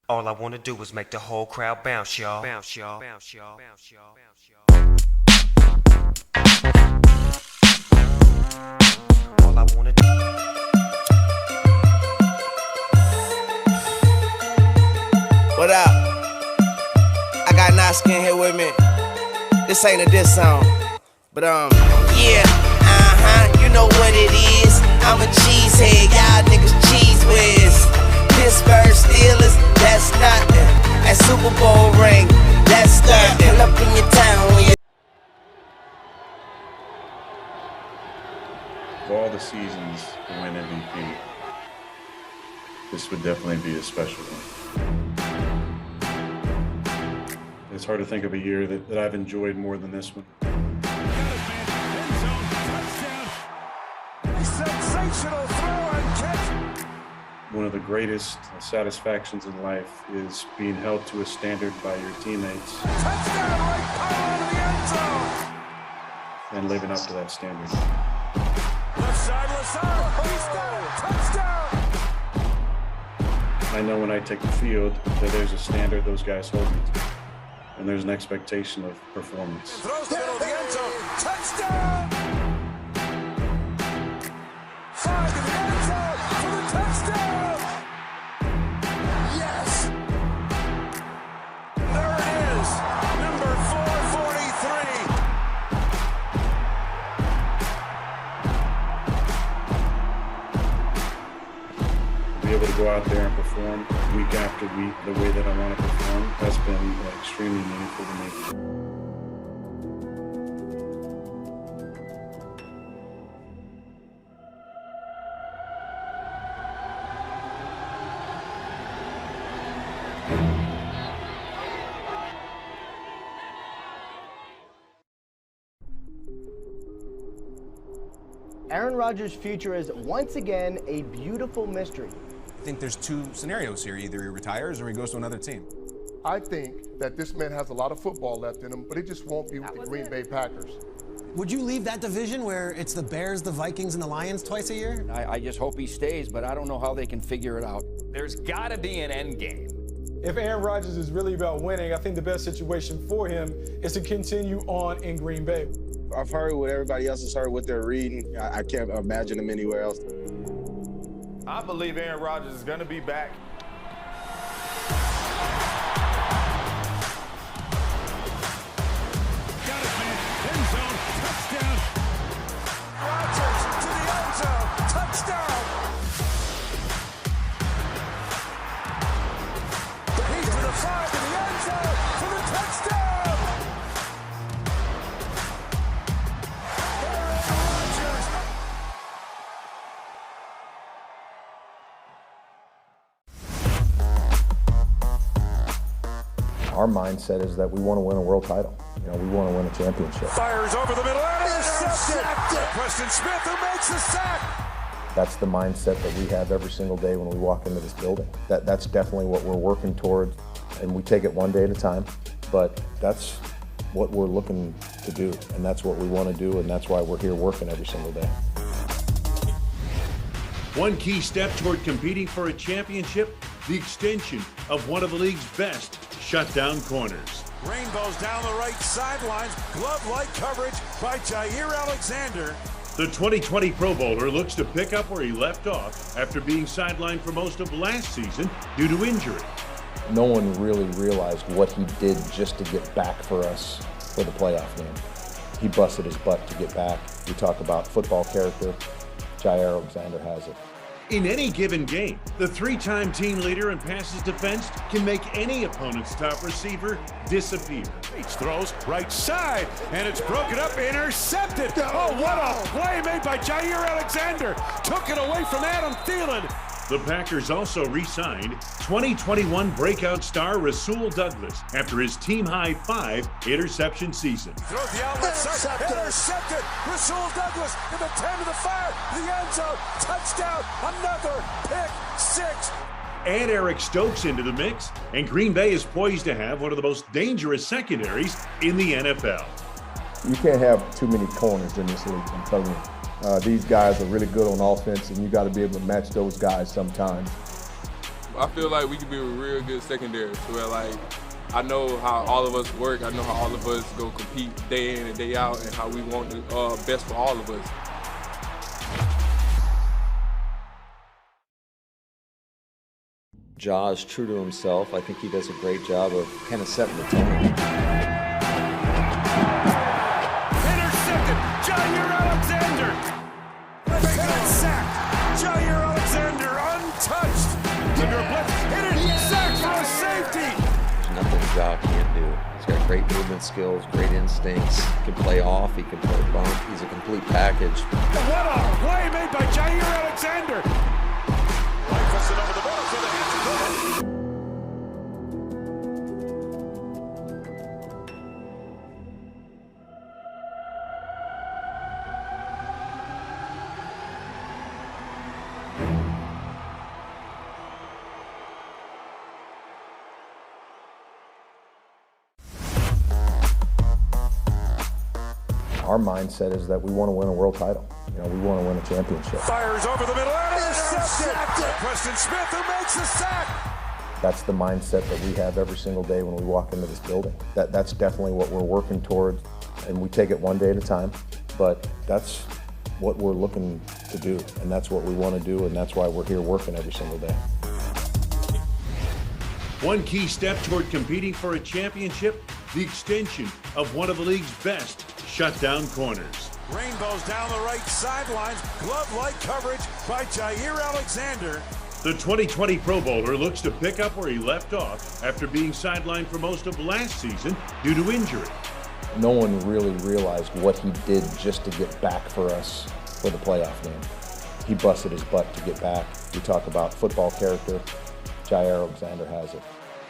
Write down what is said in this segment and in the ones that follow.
All I wanna do is make the whole crowd bounce, y'all. Bounce, y'all. Bounce, y'all. Bounce, y'all. Bounce, y'all. All I wanna do. What up? I got Naskin here with me. This ain't a diss song, but yeah, you know what it is. I'm a cheesehead, y'all niggas cheese whiz. Pittsburgh Steelers, that's nothing. That Super Bowl ring, that's nothing. Pull up in your town when you. Of all the seasons to win MVP, this would definitely be a special one. It's hard to think of a year that I've enjoyed more than this one. Sensational throw and catch. One of the greatest satisfactions in life is being held to a standard by your teammates. Touchdown, right power into the end zone. And living up to that standard. Left side, he's got it. Touchdown. I know when I take the field that there's a standard those guys hold me to. And there's an expectation of performance. Throws the middle of the end zone. Touchdown. 5 in the end zone for the touchdown. Yes. There it is. Number 443. To be able to go out there and perform week after week the way that I want to perform has been extremely meaningful to me. Aaron Rodgers' future is once again a beautiful mystery. I think there's two scenarios here. Either he retires or he goes to another team. I think that this man has a lot of football left in him, but it just won't be with the Green Bay Packers. Would you leave that division where it's the Bears, the Vikings, and the Lions twice a year? I just hope he stays, but I don't know how they can figure it out. There's got to be an end game. If Aaron Rodgers is really about winning, I think the best situation for him is to continue on in Green Bay. I've heard what everybody else has heard, what they're reading. I can't imagine him anywhere else. I believe Aaron Rodgers is going to be back. Got it, man. End zone. Touchdown. Rodgers to the end zone. Touchdown. He's to the 5 in the end zone for the touchdown. Aaron Rodgers. Our mindset is that we want to win a world title. You know, we want to win a championship. Fires over the middle and intercepted. Preston Smith who makes the sack. That's the mindset that we have every single day when we walk into this building. That's definitely what we're working towards, and we take it one day at a time, but that's what we're looking to do, and that's what we want to do, and that's why we're here working every single day. One key step toward competing for a championship, the extension of one of the league's best shutdown corners. Rainbows down the right sidelines. Glove-like coverage by Jair Alexander. The 2020 Pro Bowler looks to pick up where he left off after being sidelined for most of last season due to injury. No one really realized what he did just to get back for us for the playoff game. He busted his butt to get back. We talk about football character. Jair Alexander has it. In any given game, the three-time team leader in passes defensed can make any opponent's top receiver disappear. He throws right side, and it's broken up, intercepted. Oh, what a play made by Jair Alexander. Took it away from Adam Thielen. The Packers also re-signed 2021 breakout star Rasul Douglas after his team-high 5 interception season. Throws the outlet side, intercepted. Rasul Douglas in the 10 to the 5, the end zone, touchdown, another pick six. Add Eric Stokes into the mix, and Green Bay is poised to have one of the most dangerous secondaries in the NFL. You can't have too many corners in this league, I'm telling you. These guys are really good on offense, and you got to be able to match those guys sometimes. I feel like we could be a real good secondary to where, like, I know how all of us work. I know how all of us go compete day in and day out and how we want the best for all of us. Ja is true to himself. I think he does a great job of kind of setting the tone. Intercepted, Jair Alexander. Got sacked. Jair Alexander untouched. Under a blitz, hit it, sacked for a safety. There's nothing Ja can't do. He's got great movement skills, great instincts. He can play off, he can play bump. He's a complete package. What a play made by Jair Alexander. Rifles it over the middle for the hit. Our mindset is that we want to win a world title. You know, we want to win a championship. Fires over the middle, intercepted. Preston Smith who makes the sack. That's the mindset that we have every single day when we walk into this building. That's definitely what we're working towards, and we take it one day at a time, but that's what we're looking to do, and that's what we want to do, and that's why we're here working every single day. One key step toward competing for a championship, the extension of one of the league's best shutdown corners. Rainbows down the right sidelines, glove-like coverage by Jair Alexander. The 2020 Pro Bowler looks to pick up where he left off after being sidelined for most of last season due to injury. No one really realized what he did just to get back for us for the playoff game. He busted his butt to get back. We talk about football character. Jair Alexander has it.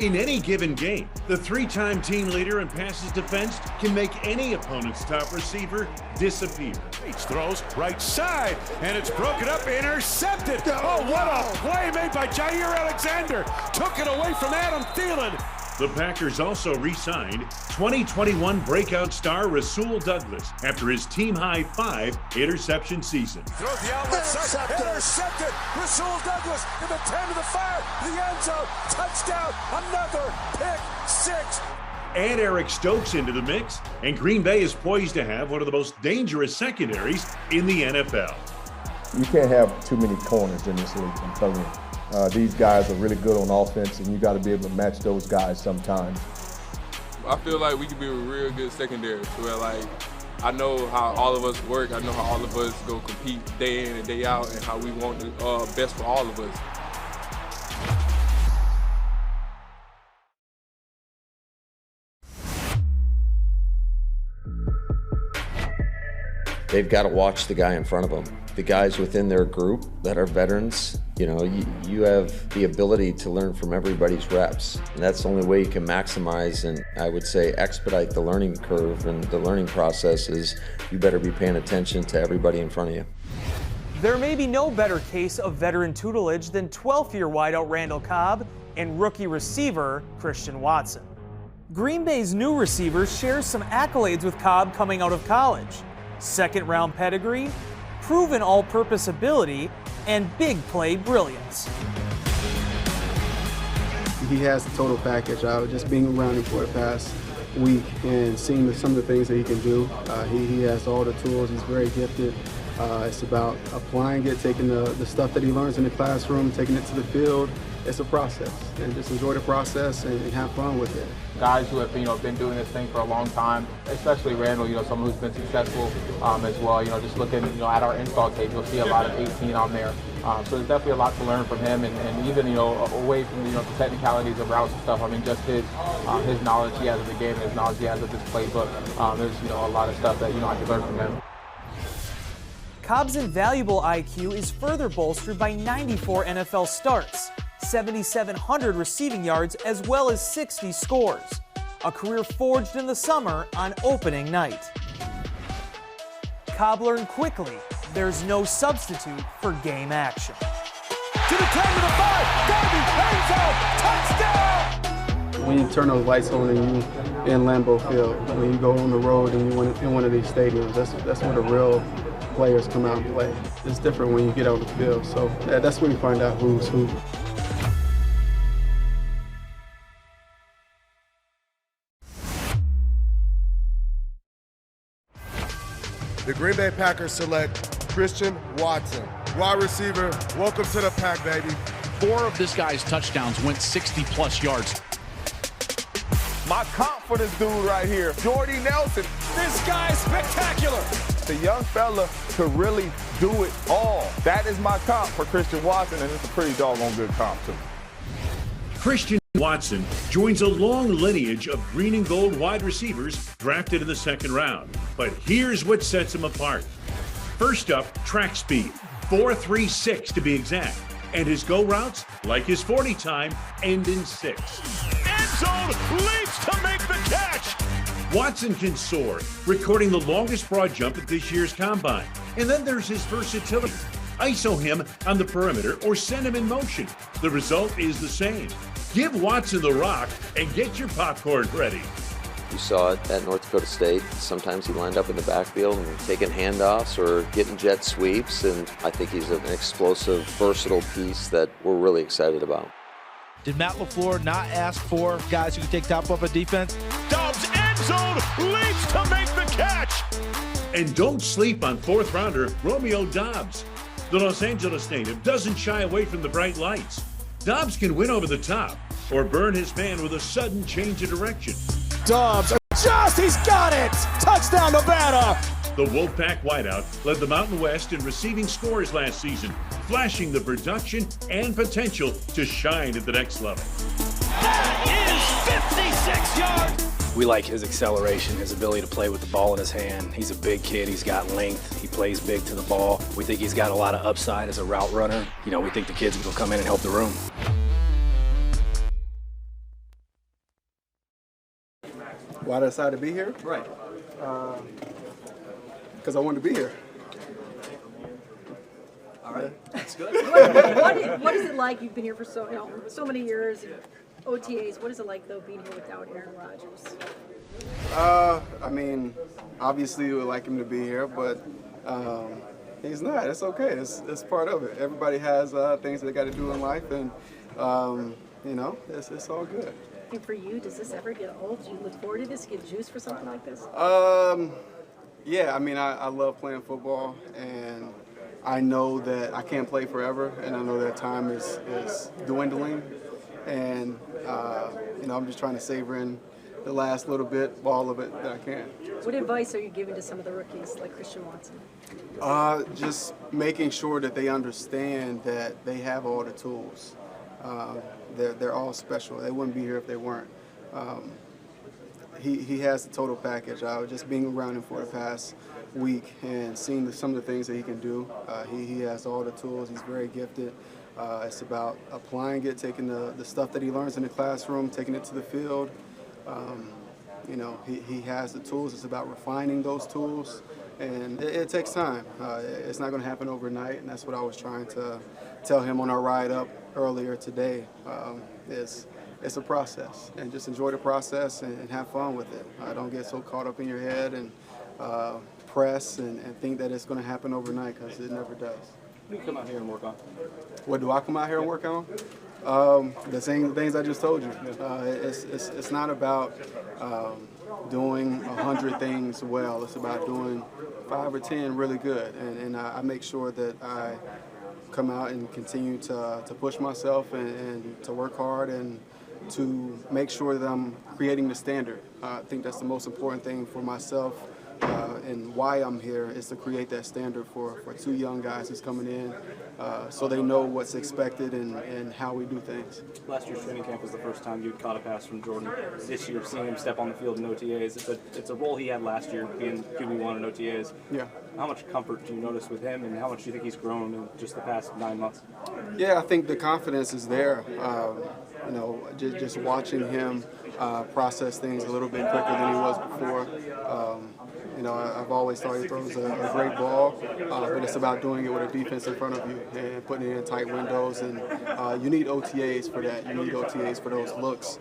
In any given game, the three-time team leader in passes defensed can make any opponent's top receiver disappear. He throws right side, and it's broken up, intercepted. Oh, what a play made by Jair Alexander. Took it away from Adam Thielen. The Packers also re-signed 2021 breakout star Rasul Douglas after his team-high 5 interception season. Throws the outlet side, intercepted. Rasul Douglas in the 10 to the 5, the end zone, touchdown, another pick six. Add Eric Stokes into the mix, and Green Bay is poised to have one of the most dangerous secondaries in the NFL. You can't have too many corners in this league, I'm telling you. These guys are really good on offense, and you got to be able to match those guys sometimes. I feel like we could be a real good secondary to where, like, I know how all of us work. I know how all of us go compete day in and day out and how we want the best for all of us. They've got to watch the guy in front of them. The guys within their group that are veterans, you know, you have the ability to learn from everybody's reps. And that's the only way you can maximize and, I would say, expedite the learning curve and the learning process is you better be paying attention to everybody in front of you. There may be no better case of veteran tutelage than 12th-year wideout Randall Cobb and rookie receiver Christian Watson. Green Bay's new receiver shares some accolades with Cobb coming out of college. Second-round pedigree, proven all-purpose ability, and big play brilliance. He has the total package. Just being around him for the past week and seeing some of the things that he can do. He has all the tools. He's very gifted. It's about applying it, taking the stuff that he learns in the classroom, taking it to the field. It's a process, and just enjoy the process and have fun with it. Guys who have been doing this thing for a long time, especially Randall, someone who's been successful as well. Just looking at our install tape, you'll see a lot of 18 on there. So there's definitely a lot to learn from him, and even away from the technicalities of routes and stuff. I mean, just his knowledge he has of the game, and his knowledge he has of this playbook. There's a lot of stuff that I can learn from him. Cobb's invaluable IQ is further bolstered by 94 NFL starts, 7,700 receiving yards, as well as 60 scores. A career forged in the summer on opening night. Cobb learned quickly there's no substitute for game action. To the 10 to the 5, Darby, end zone, touchdown! When you turn those lights on and you in Lambeau Field, when you go on the road and you in one of these stadiums, that's where the real players come out and play. It's different when you get on the field, so that's when you find out who's who. The Green Bay Packers select Christian Watson. Wide receiver, welcome to the pack, baby. 4 of this guy's touchdowns went 60-plus yards. My comp for this dude right here, Jordy Nelson. This guy's spectacular. The young fella could really do it all. That is my comp for Christian Watson, and it's a pretty doggone good comp, too. Christian Watson joins a long lineage of green and gold wide receivers drafted in the second round. But here's what sets him apart. First up, track speed, 4.36 to be exact. And his go routes, like his 40 time, end in 6. End zone leaps to make the catch. Watson can soar, recording the longest broad jump at this year's combine. And then there's his versatility. ISO him on the perimeter or send him in motion. The result is the same. Give Watson the rock and get your popcorn ready. You saw it at North Dakota State. Sometimes he lined up in the backfield and taking handoffs or getting jet sweeps, and I think he's an explosive, versatile piece that we're really excited about. Did Matt LaFleur not ask for guys who can take top off a defense? Dobbs end zone leaps to make the catch. And don't sleep on 4th rounder Romeo Dobbs. The Los Angeles native doesn't shy away from the bright lights. Dobbs can win over the top or burn his man with a sudden change of direction. Dobbs, he's got it! Touchdown, Nevada! The Wolfpack wideout led the Mountain West in receiving scores last season, flashing the production and potential to shine at the next level. That is 56 yards! We like his acceleration, his ability to play with the ball in his hand. He's a big kid, he's got length, he plays big to the ball. We think he's got a lot of upside as a route runner. You know, we think the kid's gonna come in and help the room. Why did I decide to be here? Right. Because I wanted to be here. All right, that's good. What is it like? You've been here for so many years, OTAs. What is it like, though, being here without Aaron Rodgers? I mean, obviously we would like him to be here, but he's not. It's okay. It's part of it. Everybody has things they got to do in life, and you know, it's all good. And for you, does this ever get old? Do you look forward to this? Get juiced for something like this? Yeah. I mean, I love playing football, and I know that I can't play forever, and I know that time is dwindling, and you know, I'm just trying to savor in the last little bit, all of it that I can. What advice are you giving to some of the rookies like Christian Watson? Just making sure that they understand that they have all the tools. They're all special. They wouldn't be here if they weren't. He has the total package. Just being around him for the past week and seeing some of the things that he can do. He has all the tools. He's very gifted. It's about applying it, taking the stuff that he learns in the classroom, taking it to the field. You know, he has the tools. It's about refining those tools, and it takes time. It's not going to happen overnight, and that's what I was trying to tell him on our ride up earlier today. It's a process, and just enjoy the process and have fun with it. Don't get so caught up in your head and press and think that it's going to happen overnight, because it never does. What do you come out here and work on? What do I come out here and work on? The same things I just told you. It's not about doing 100 things well. It's about doing 5 or 10 really good, and I make sure that I come out and continue to push myself and to work hard and to make sure that I'm creating the standard. I think that's the most important thing for myself, and why I'm here is to create that standard for 2 young guys who's coming in, so they know what's expected and how we do things. Last year's training camp was the first time you caught a pass from Jordan. This year, seeing him step on the field in OTAs, it's a role he had last year, being QB1 in OTAs. Yeah. How much comfort do you notice with him, and how much do you think he's grown in just the past 9 months? Yeah, I think the confidence is there. You know, just watching him process things a little bit quicker than he was before. You know, I've always thought he throws a great ball, but it's about doing it with a defense in front of you and putting it in tight windows. And you need OTAs for that. You need OTAs for those looks,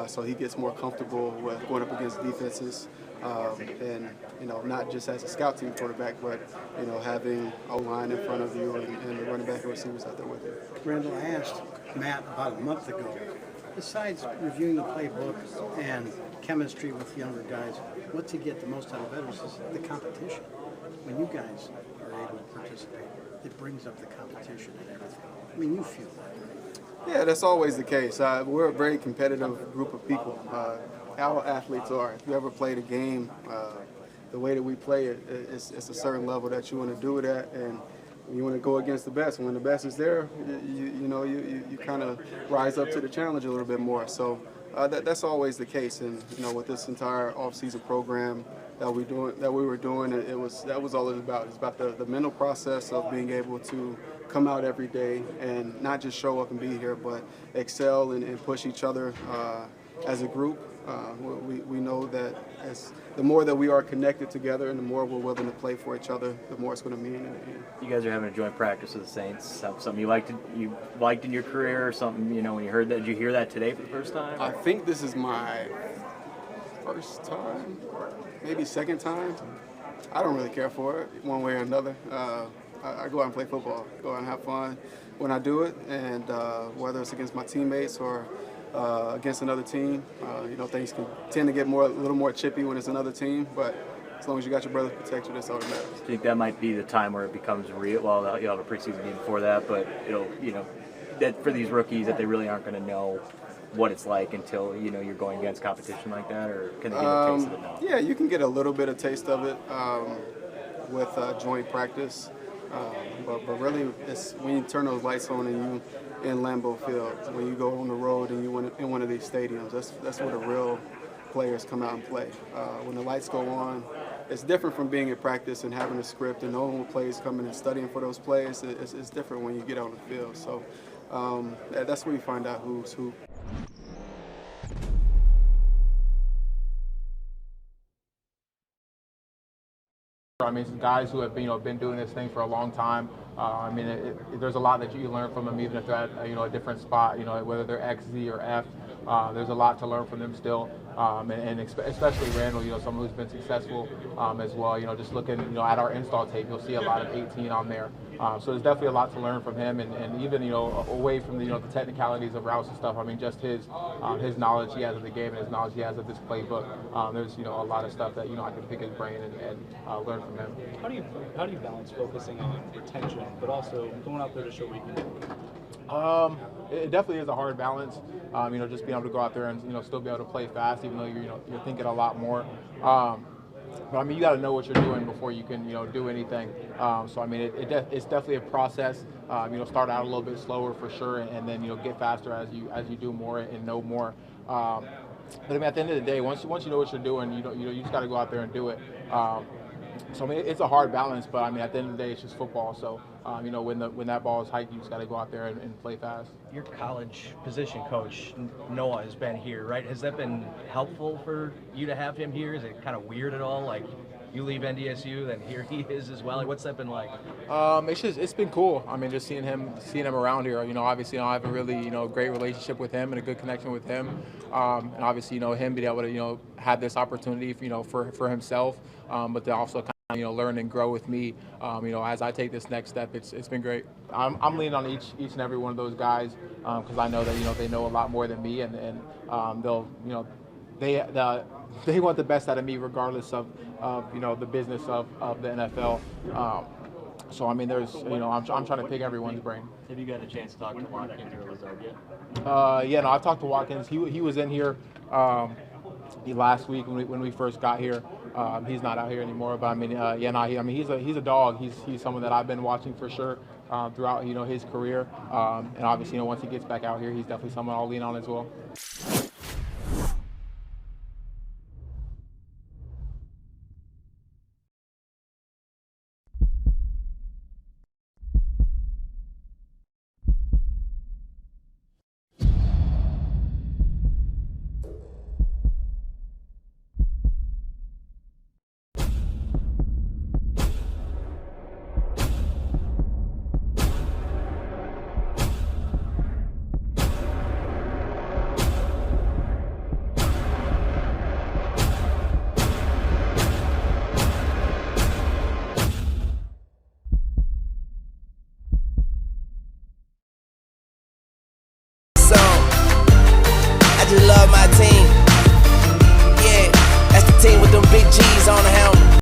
so he gets more comfortable with going up against defenses. And, you know, not just as a scout team quarterback, but, you know, having a line in front of you and the running back and receivers out there with you. Randall, I asked Matt about a month ago, besides reviewing the playbook and chemistry with younger guys, what to get the most out of veterans is the competition. when you guys are able to participate, it brings up the competition and everything. I mean, you feel that, right? Yeah, that's always the case. We're a very competitive group of people. Our athletes are. If you ever played a game, the way that we play it, it's a certain level that you want to do it at, and you want to go against the best. When the best is there, you kind of rise up to the challenge a little bit more. So that's always the case. And with this entire off-season program that we were doing, that was all it was about. It's about the mental process of being able to come out every day and not just show up and be here, but excel and push each other as a group. We know that the more that we are connected together and the more we're willing to play for each other, the more it's going to mean in the end. You guys are having a joint practice with the Saints. Something you liked in your career, or something when you heard that? Did you hear that today for the first time? I think this is my first time, maybe second time. I don't really care for it one way or another. I go out and play football, go out and have fun when I do it, and whether it's against my teammates or against another team, things can tend to get a little more chippy when it's another team, but as long as you got your brother to protect you, that's all that matters. Do you think that might be the time where it becomes real? Well, you'll have a preseason game before that, but it'll, that for these rookies that they really aren't going to know what it's like until you're going against competition like that, or can they get a taste of it now? Yeah, you can get a little bit of taste of it with joint practice, but really, it's when you turn those lights on and you in Lambeau Field, when you go on the road and you in one of these stadiums, that's where the real players come out and play. When the lights go on, it's different from being in practice and having a script and knowing what plays coming and studying for those plays. It's different when you get on the field. So that's where you find out who's who. I mean, some guys who have been doing this thing for a long time. There's a lot that you can learn from them, even if they're at a different spot. Whether they're X, Z, or F. There's a lot to learn from them still, and especially Randall. Someone who's been successful as well. Just looking at our install tape, you'll see a lot of 18 on there. So there's definitely a lot to learn from him, and even away from the technicalities of routes and stuff. I mean, just his knowledge he has of the game and his knowledge he has of this playbook. There's a lot of stuff that I can pick his brain and learn from him. How do you balance focusing on retention, but also going out there to show what you can do? It definitely is a hard balance. Just being able to go out there and still be able to play fast, even though you're thinking a lot more. But you got to know what you're doing before you can do anything. It's definitely a process. Start out a little bit slower for sure, and then get faster as you do more and know more. But at the end of the day, once you know what you're doing, you just got to go out there and do it. It's a hard balance, but at the end of the day, it's just football. So when that ball is hiked, you just got to go out there and play fast. Your college position coach, Noah, has been here, right? Has that been helpful for you to have him here? Is it kind of weird at all? Like, you leave NDSU, then here he is as well. Like, what's that been like? It's been cool. Just seeing him around here. Obviously, I have a really great relationship with him and a good connection with him. And obviously, him being able to have this opportunity, for himself, but to also kind of learn and grow with me. As I take this next step, it's been great. I'm leaning on each and every one of those guys because I know that they know a lot more than me, and they'll they want the best out of me regardless of the business of the NFL. There's I'm trying to pick everyone's brain. Have you got a chance to talk to Watkins or Lazard No, yet? I've talked to Watkins. He was in here last week when we first got here. He's not out here anymore, but he's a dog. He's someone that I've been watching for sure throughout his career, and obviously once he gets back out here, he's definitely someone I'll lean on as well. I just love my team. Yeah, that's the team with them big G's on the